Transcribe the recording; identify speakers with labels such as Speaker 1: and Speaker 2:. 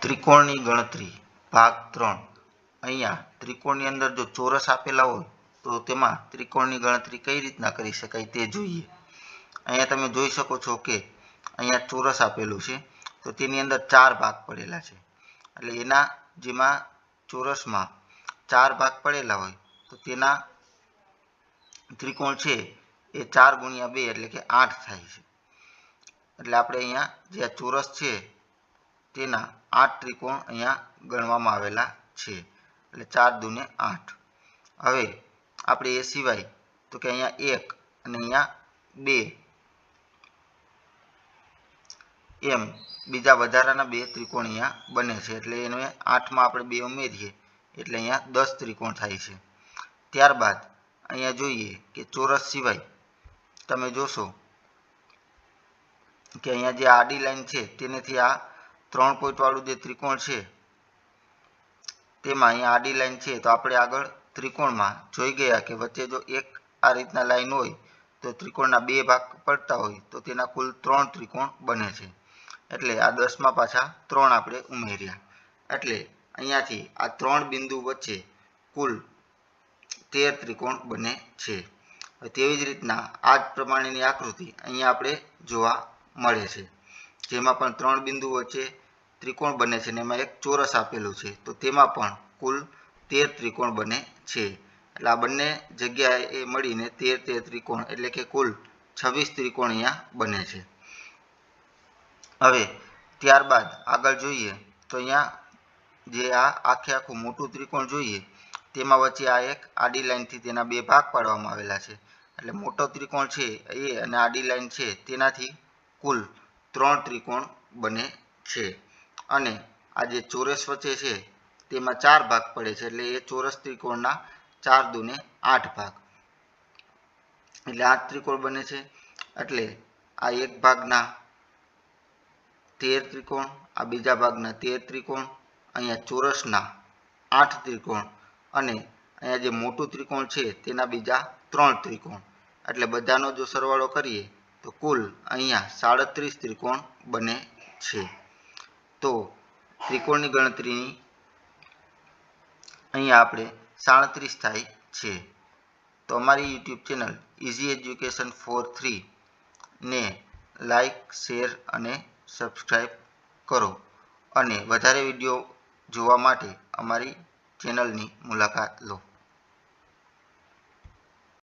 Speaker 1: ત્રિકોણની ગણતરી ભાગ 3। અહીંયા ત્રિકોણની અંદર જો ચોરસ આપેલા હોય તો તેમાં ત્રિકોણની ગણતરી કઈ રીતના કરી શકાય તે જોઈએ। અહીંયા તમે જોઈ શકો છો કે અહીંયા ચોરસ આપેલું છે તો તેની અંદર 4 ભાગ પડેલા છે, એટલે એના જેમાં ચોરસમાં 4 ભાગ પડેલા હોય તો તેના ત્રિકોણ છે એ 4 ગુણ્યા 2 એટલે કે 8 થાય છે। એટલે આપણે અહીંયા જે આ ચોરસ છે તેના 8 ત્રિકોણ અહીંયા ગણવામાં આવેલા છે, એટલે 4 દૂને 8। હવે આપણે એ સિવાય તો કે અહીંયા 1 અને અહીંયા 2 એમ બીજા વધારાના 2 ત્રિકોણ અહીંયા બને છે, એટલે એને 8માં આપણે 2 ઉમેરીએ એટલે અહીંયા 10 ત્રિકોણ થાય છે। ત્યારબાદ અહીંયા જોઈએ કે ચોરસ સિવાય તમે જોશો કે અહીંયા જે આડી લાઈન છે તેનેથી આ 3 પોઈન્ટ વાળું જે ત્રિકોણ છે તેમાં અહીંયા આડી લાઈન છે તો આપણે આગળ ત્રિકોણમાં જોઈ ગયા કે વચ્ચે જો એક આ રીતના લાઈન હોય તો ત્રિકોણના 2 ભાગ પડતા હોય તો તેના કુલ 3 ત્રિકોણ બને છે, એટલે આ 10માં પાછા 3 આપણે ઉમેર્યા, એટલે અહીંયાથી આ 3 બિંદુ વચ્ચે કુલ 13 ત્રિકોણ બને છે। તેવી જ રીતના આ જ પ્રમાણેની આકૃતિ અહીંયા આપણે જોવા મળે છે, જેમાં પણ 3 બિંદુ વચ્ચે ત્રિકોણ બને છે અને એમાં એક ચોરસ આપેલું છે તો તેમાં પણ કુલ 13 ત્રિકોણ બને છે, એટલે આ બંને જગ્યાએ એ મળીને 13 ત્રિકોણ એટલે કે કુલ 26 ત્રિકોણ અહીંયા બને છે। હવે ત્યારબાદ આગળ જોઈએ તો અહીંયા જે આ આખું મોટું ત્રિકોણ જોઈએ તેમાં વચ્ચે આ એક આડી લાઈનથી તેના 2 ભાગ પાડવામાં આવેલા છે, એટલે મોટો ત્રિકોણ છે એ અને આડી લાઈન છે તેનાથી કુલ 3 ત્રિકોણ બને છે, અને આ જે ચોરસ વચ્ચે છે તેમાં 4 ભાગ પડે છે, એટલે એ ચોરસ ત્રિકોણના 4 દૂને 8 ભાગ એટલે 8 ત્રિકોણ બને છે। એટલે આ એક ભાગના 13 ત્રિકોણ, આ બીજા ભાગના 13 ત્રિકોણ, અહીંયા ચોરસના 8 ત્રિકોણ અને અહીંયા જે મોટું ત્રિકોણ છે તેના બીજા 3 ત્રિકોણ, એટલે બધાનો જો સરવાળો કરીએ તો કુલ અહીંયા 37 ત્રિકોણ બને છે। તો ત્રિકોણની ગણતરીની અહીંયા આપણે 37 થાય છે। તો અમારી YouTube channel easy education four 3 ને લાઈક, શેર અને સબસ્ક્રાઈબ કરો, અને વધારે વિડીયો જોવા માટે અમારી ચેનલની મુલાકાત લો।